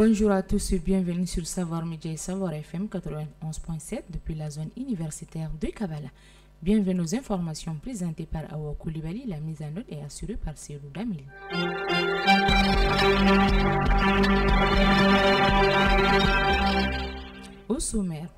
Bonjour à tous et bienvenue sur Savoir Média et Savoir FM 91.7 depuis la zone universitaire de Kabbalah. Bienvenue aux informations présentées par Awa Koulibaly. La mise en note est assurée par Cyril Damil. Au sommaire.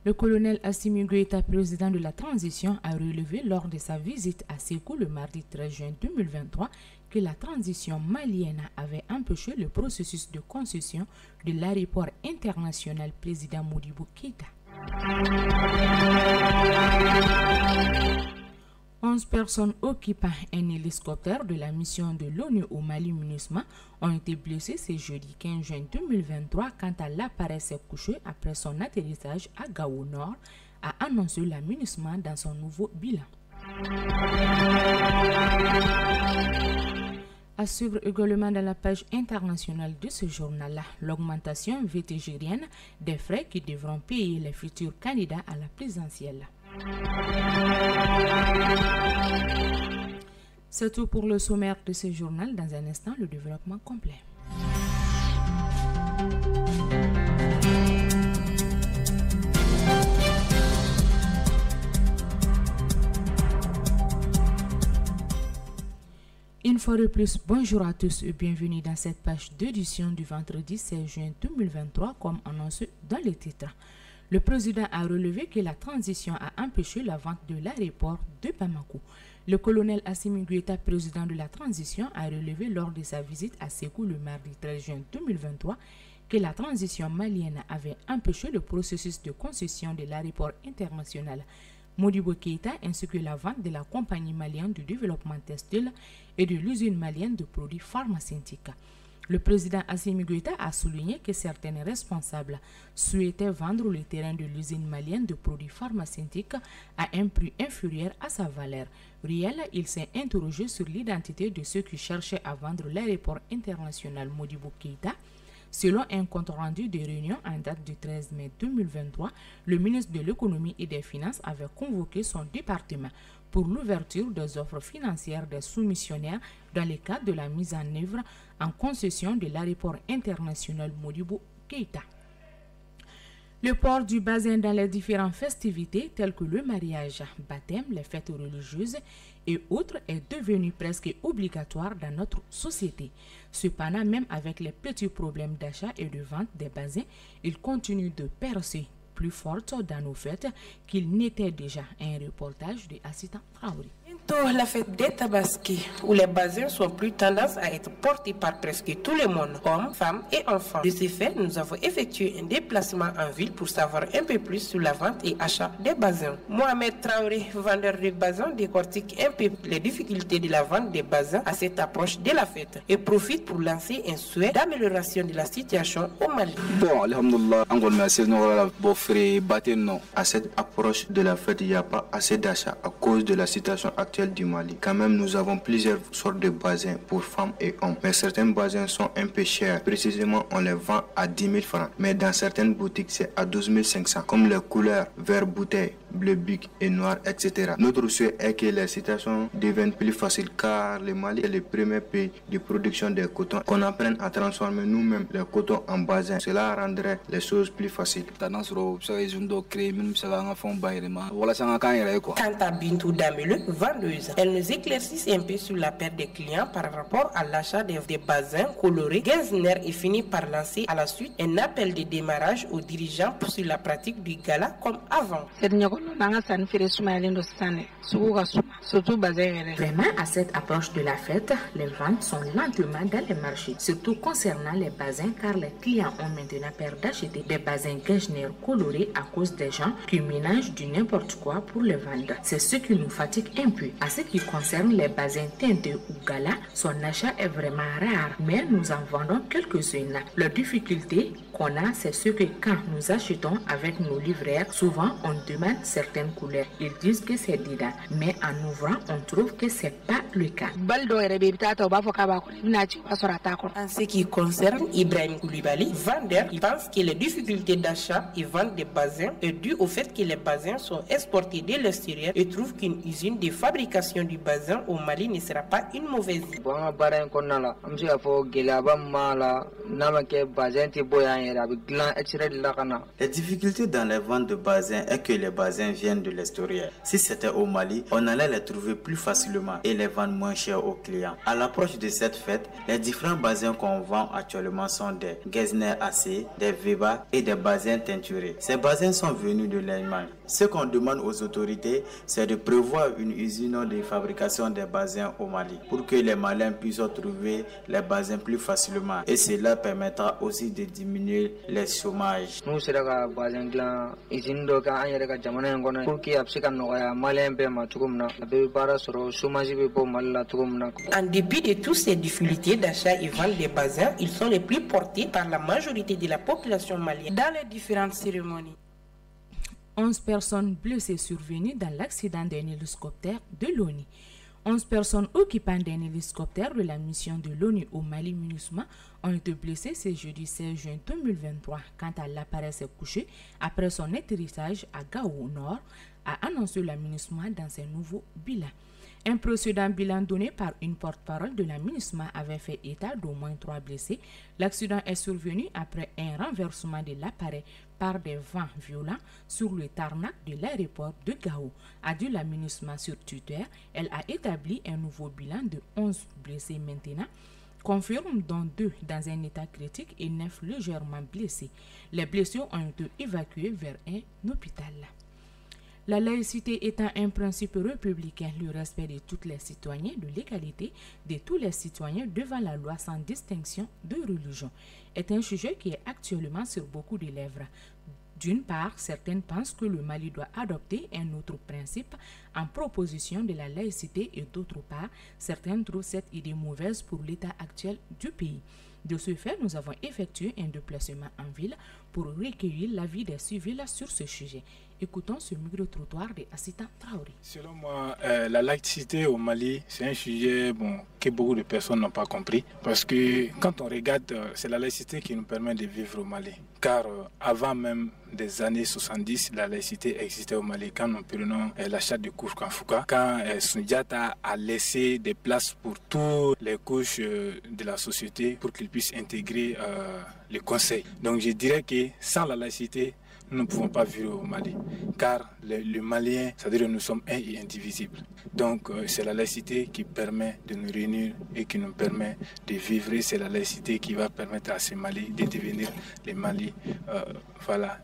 Le colonel Assimi Goïta, président de la transition, a relevé lors de sa visite à Sékou le mardi 13 juin 2023 que la transition malienne avait empêché le processus de concession de l'aéroport international président Modibo Keïta. 11 personnes occupant un hélicoptère de la mission de l'ONU au Mali MINUSMA ont été blessées ce jeudi 15 juin 2023 quand l'appareil s'est couché après son atterrissage à Gao Nord, a annoncé la MINUSMA dans son nouveau bilan. À suivre également dans la page internationale de ce journal-là, l'augmentation vétégérienne des frais qui devront payer les futurs candidats à la présidentielle. C'est tout pour le sommaire de ce journal. Dans un instant, le développement complet. Une fois de plus, bonjour à tous et bienvenue dans cette page d'édition du vendredi 16 juin 2023 comme annoncé dans les titres. Le président a relevé que la transition a empêché la vente de l'aéroport de Bamako. Le colonel Assimi Goïta, président de la transition, a relevé lors de sa visite à Sékou le mardi 13 juin 2023 que la transition malienne avait empêché le processus de concession de l'aéroport international Modibo Keïta ainsi que la vente de la compagnie malienne de développement textile et de l'usine malienne de produits pharmaceutiques. Le président Assimi Goïta a souligné que certains responsables souhaitaient vendre le terrain de l'usine malienne de produits pharmaceutiques à un prix inférieur à sa valeur réelle. Il s'est interrogé sur l'identité de ceux qui cherchaient à vendre l'aéroport international Modibo Keïta. Selon un compte rendu de réunion en date du 13 mai 2023, le ministre de l'Économie et des Finances avait convoqué son département pour l'ouverture des offres financières des soumissionnaires dans le cadre de la mise en œuvre en concession de l'aéroport international Modibo Keïta. Le port du bazin dans les différentes festivités telles que le mariage, baptême, les fêtes religieuses et autres est devenu presque obligatoire dans notre société. Cependant, même avec les petits problèmes d'achat et de vente des bazins, il continue de percer plus forte dans nos fêtes qu'il n'était déjà. Un reportage de Assita Traoré. La fête des Tabaski, où les bazins sont plus tendance à être portés par presque tout le monde, hommes, femmes et enfants. De ce fait, nous avons effectué un déplacement en ville pour savoir un peu plus sur la vente et achat des bazins. Mohamed Traoré, vendeur de bazins, décortique un peu les difficultés de la vente des bazins à cette approche de la fête et profite pour lancer un souhait d'amélioration de la situation au Mali. Bon, alhamdoulilah, à cette approche de la fête, il n'y a pas assez d'achats à cause de la situation actuelle du Mali. Quand même, nous avons plusieurs sortes de bazins pour femmes et hommes. Mais certains bazins sont un peu chers. Précisément, on les vend à 10 000 francs. Mais dans certaines boutiques, c'est à 12 500. Comme les couleurs vert bouteille, bleu bic et noir, etc. Notre souhait est que la situation devienne plus facile car le Mali est le premier pays de production de coton. Qu'on apprenne à transformer nous-mêmes le coton en bazin. Cela rendrait les choses plus faciles. Quant à Bintou Damele, vendeuse, elle nous éclaircit un peu sur la perte des clients par rapport à l'achat des bazins colorés. Genzner est fini par lancer à la suite un appel de démarrage aux dirigeants pour sur la pratique du gala comme avant. Vraiment, à cette approche de la fête, les ventes sont lentement dans les marchés, surtout concernant les bazins car les clients ont maintenant peur d'acheter des bazins Genzner colorés à cause des gens qui ménagent du n'importe quoi pour les vendre. C'est ce qui nous fatigue un peu. À ce qui concerne les bazins teintés ou gala, son achat est vraiment rare, mais nous en vendons quelques-unes. La difficulté qu'on a, c'est ce que quand nous achetons avec nos livraires, souvent on demande certaines couleurs. Ils disent que c'est Dida, mais en ouvrant, on trouve que c'est pas le cas. En ce qui concerne Ibrahim Koulibaly, vendeur, il pense que les difficultés d'achat et vente des bassins est due au fait que les bassins sont exportés de l'extérieur et trouve qu'une usine de fabrication du bassin au Mali ne sera pas une mauvaise idée. Les difficultés dans les ventes de bassins est que les bassins viennent de l'extérieur. Si c'était au Mali, on allait les trouver plus facilement et les vendre moins cher aux clients. À l'approche de cette fête, les différents bassins qu'on vend actuellement sont des Getzner AC, des Weber et des bassins teinturés. Ces bassins sont venus de l'Allemagne. Ce qu'on demande aux autorités, c'est de prévoir une usine de fabrication des bassins au Mali pour que les Maliens puissent trouver les bassins plus facilement et cela permettra aussi de diminuer les chômages. En dépit de toutes ces difficultés d'achat et vente des bassins, ils sont les plus portés par la majorité de la population malienne dans les différentes cérémonies. 11 personnes blessées survenues dans l'accident d'un hélicoptère de l'ONU. 11 personnes occupant d'un hélicoptère de la mission de l'ONU au Mali MINUSMA ont été blessées ce jeudi 16 juin 2023 quand l'appareil s'est couché après son atterrissage à Gao Nord, a annoncé la MINUSMA dans ses nouveaux bilans. Un précédent bilan donné par une porte-parole de la MINUSMA avait fait état d'au moins 3 blessés. L'accident est survenu après un renversement de l'appareil par des vents violents sur le tarmac de l'aéroport de Gao. A dit la MINUSMA sur Twitter, elle a établi un nouveau bilan de 11 blessés maintenant, confirme dont 2 dans un état critique et 9 légèrement blessés. Les blessures ont été évacués vers un hôpital. La laïcité étant un principe républicain, le respect de tous les citoyens, de l'égalité de tous les citoyens devant la loi sans distinction de religion, est un sujet qui est actuellement sur beaucoup de lèvres. D'une part, certaines pensent que le Mali doit adopter un autre principe en proposition de la laïcité et d'autre part, certaines trouvent cette idée mauvaise pour l'état actuel du pays. De ce fait, nous avons effectué un déplacement en ville pour recueillir l'avis des civils sur ce sujet. Écoutons ce micro-trottoir de Assita Traoré. Selon moi, la laïcité au Mali, c'est un sujet que beaucoup de personnes n'ont pas compris. Parce que quand on regarde, c'est la laïcité qui nous permet de vivre au Mali. Car avant même des années 70, la laïcité existait au Mali. Quand nous prenons la charte de Kouf-Kanfouka, quand Sundiata a laissé des places pour toutes les couches de la société pour qu'ils puissent intégrer le conseil. Donc je dirais que sans la laïcité, nous ne pouvons pas vivre au Mali, car le Malien, c'est-à-dire que nous sommes un et indivisibles. Donc c'est la laïcité qui permet de nous réunir et qui nous permet de vivre. C'est la laïcité qui va permettre à ce Mali de devenir le Mali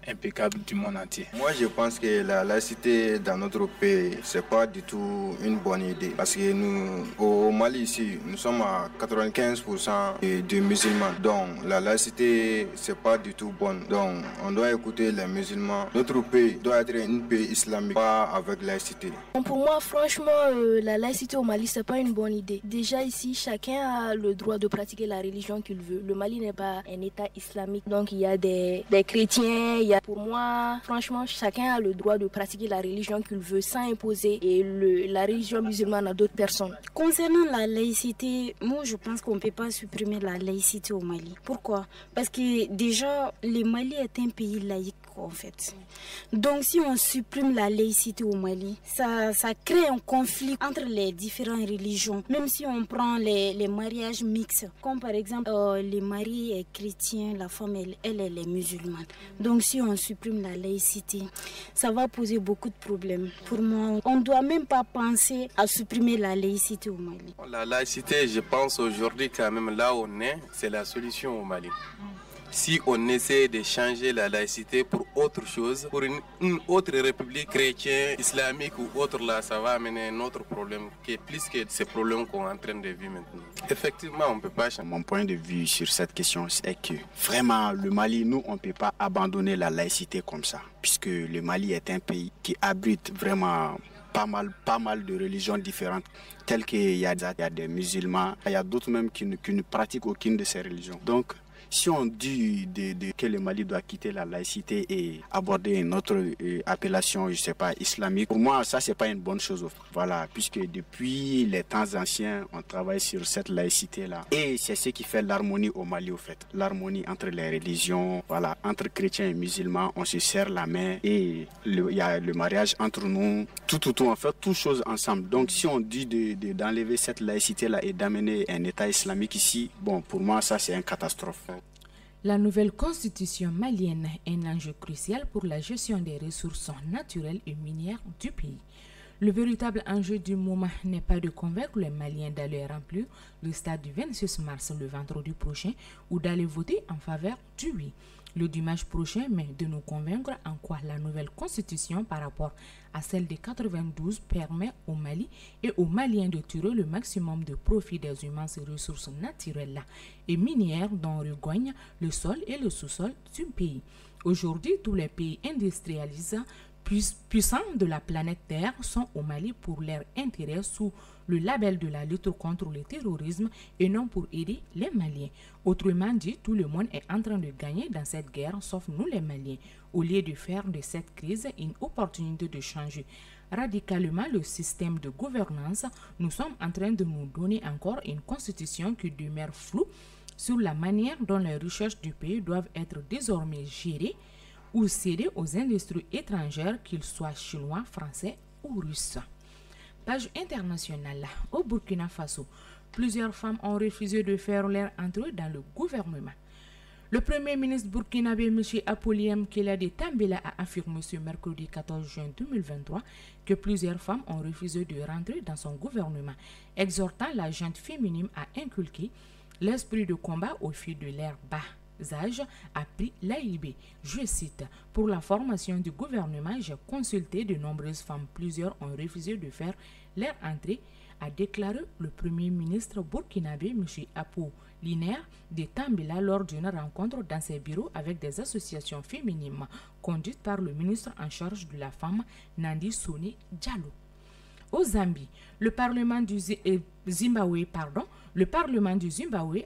impeccable du monde entier. Moi je pense que la laïcité dans notre pays, c'est pas du tout une bonne idée. Parce que nous, au Mali ici, nous sommes à 95% de musulmans. Donc la laïcité, c'est pas du tout bonne. Donc on doit écouter les musulmans. Notre pays doit être un pays islamique, pas avec laïcité. Pour moi, franchement, la laïcité au Mali, c'est pas une bonne idée. Déjà ici, chacun a le droit de pratiquer la religion qu'il veut. Le Mali n'est pas un État islamique, donc il y a des chrétiens. Pour moi, franchement, chacun a le droit de pratiquer la religion qu'il veut sans imposer la religion musulmane à d'autres personnes. Concernant la laïcité, moi je pense qu'on ne peut pas supprimer la laïcité au Mali. Pourquoi? Parce que déjà, le Mali est un pays laïque. En fait. Donc si on supprime la laïcité au Mali, ça crée un conflit entre les différentes religions. Même si on prend les mariages mixtes, comme par exemple le mari est chrétien, la femme elle est musulmane. Donc si on supprime la laïcité, ça va poser beaucoup de problèmes. Pour moi, on ne doit même pas penser à supprimer la laïcité au Mali. La laïcité, je pense aujourd'hui quand même là où on est, c'est la solution au Mali. Si on essaie de changer la laïcité pour autre chose, pour une autre république chrétienne, islamique ou autre, là, ça va amener un autre problème qui est plus que ces problèmes qu'on est en train de vivre maintenant. Effectivement, on ne peut pas changer. Mon point de vue sur cette question, c'est que vraiment, le Mali, nous, on ne peut pas abandonner la laïcité comme ça, puisque le Mali est un pays qui abrite vraiment pas mal de religions différentes, telles qu'il y a des musulmans, il y a d'autres même qui ne pratiquent aucune de ces religions. Donc, si on dit que le Mali doit quitter la laïcité et aborder une autre appellation, je sais pas, islamique, pour moi, ça, c'est pas une bonne chose. Voilà, puisque depuis les temps anciens, on travaille sur cette laïcité-là. Et c'est ce qui fait l'harmonie au Mali, au fait. L'harmonie entre les religions, voilà, entre chrétiens et musulmans, on se serre la main et il y a le mariage entre nous, tout, on fait toutes choses ensemble. Donc, si on dit d'enlever cette laïcité-là et d'amener un État islamique ici, bon, pour moi, ça, c'est une catastrophe. La nouvelle constitution malienne est un enjeu crucial pour la gestion des ressources naturelles et minières du pays. Le véritable enjeu du moment n'est pas de convaincre les Maliens d'aller remplir le stade du 26 mars, le vendredi prochain, ou d'aller voter en faveur du oui le dimanche prochain, mais de nous convaincre en quoi la nouvelle constitution par rapport à celle de 92 permet au Mali et aux Maliens de tirer le maximum de profit des immenses ressources naturelles et minières dont regagnent le sol et le sous-sol du pays. Aujourd'hui, tous les pays industrialisés puissants de la planète Terre sont au Mali pour leur intérêt sous le label de la lutte contre le terrorisme et non pour aider les Maliens. Autrement dit, tout le monde est en train de gagner dans cette guerre, sauf nous les Maliens, au lieu de faire de cette crise une opportunité de changer radicalement le système de gouvernance. Nous sommes en train de nous donner encore une constitution qui demeure floue sur la manière dont les recherches du pays doivent être désormais gérées ou cédées aux industries étrangères, qu'ils soient chinois, français ou russes. Page internationale. Au Burkina Faso, plusieurs femmes ont refusé de faire leur entrée dans le gouvernement. Le premier ministre burkinabé M. Apoliem Kelade Tambela a affirmé ce mercredi 14 juin 2023 que plusieurs femmes ont refusé de rentrer dans son gouvernement, exhortant la gente féminine à inculquer l'esprit de combat au fil de leur bas âge, a pris l'AIB. Je cite: pour la formation du gouvernement, j'ai consulté de nombreuses femmes. Plusieurs ont refusé de faire leur entrée, a déclaré le premier ministre burkinabé M. Apollinaire de Tambela lors d'une rencontre dans ses bureaux avec des associations féminines conduites par le ministre en charge de la femme Nandi Soni Diallo. Au Zambie, le Parlement du Zimbabwe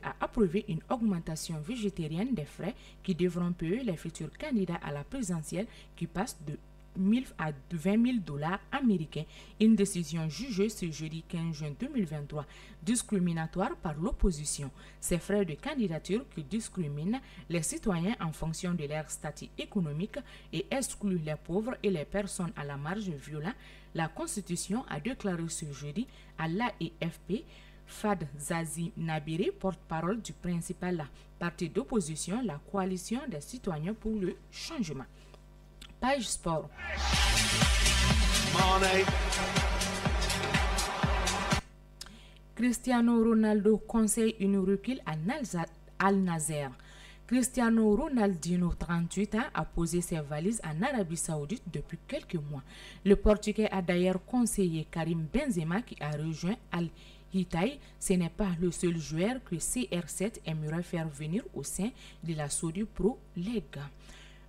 a approuvé une augmentation végétarienne des frais qui devront payer les futurs candidats à la présidentielle qui passe de 1 000 à 20 000 dollars américains. Une décision jugée ce jeudi 15 juin 2023 discriminatoire par l'opposition. Ces frais de candidature qui discriminent les citoyens en fonction de leur statut économique et excluent les pauvres et les personnes à la marge violant la Constitution, a déclaré ce jeudi à l'AFP Fad Zazi Nabire, porte-parole du principal parti d'opposition, la Coalition des citoyens pour le changement. Page sport. Cristiano Ronaldo conseille une recul à Al-Nassr. Cristiano Ronaldinho, 38 ans, a posé ses valises en Arabie Saoudite depuis quelques mois. Le Portugais a d'ailleurs conseillé Karim Benzema qui a rejoint Al-Hilal. Ce n'est pas le seul joueur que CR7 aimerait faire venir au sein de la Saudi Pro League.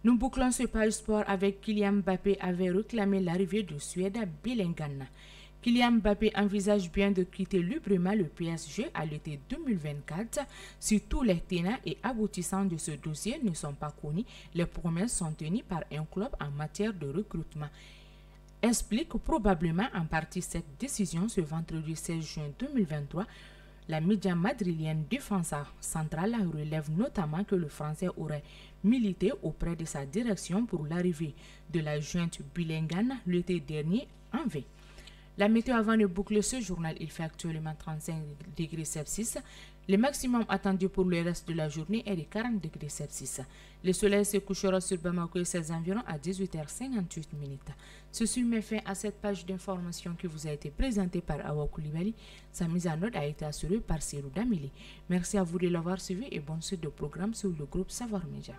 Nous bouclons ce page sport avec Kylian Mbappé avait réclamé l'arrivée de Suède à Bellingham. Kylian Mbappé envisage bien de quitter librement le PSG à l'été 2024. Si tous les tenants et aboutissants de ce dossier ne sont pas connus, les promesses sont tenues par un club en matière de recrutement. Explique probablement en partie cette décision ce vendredi 16 juin 2023. La média madrilienne défenseur central relève notamment que le Français aurait milité auprès de sa direction pour l'arrivée de la jointe Bellingham l'été dernier en V. La météo avant de boucler ce journal, il fait actuellement 35 degrés Celsius. Le maximum attendu pour le reste de la journée est de 40 degrés Celsius. Le soleil se couchera sur Bamako et ses environs à 18h58. Ceci met fin à cette page d'information qui vous a été présentée par Awa Koulibaly. Sa mise en œuvre a été assurée par Cyril Damili. Merci à vous de l'avoir suivi et bonne suite de programme sur le groupe Savoir Média.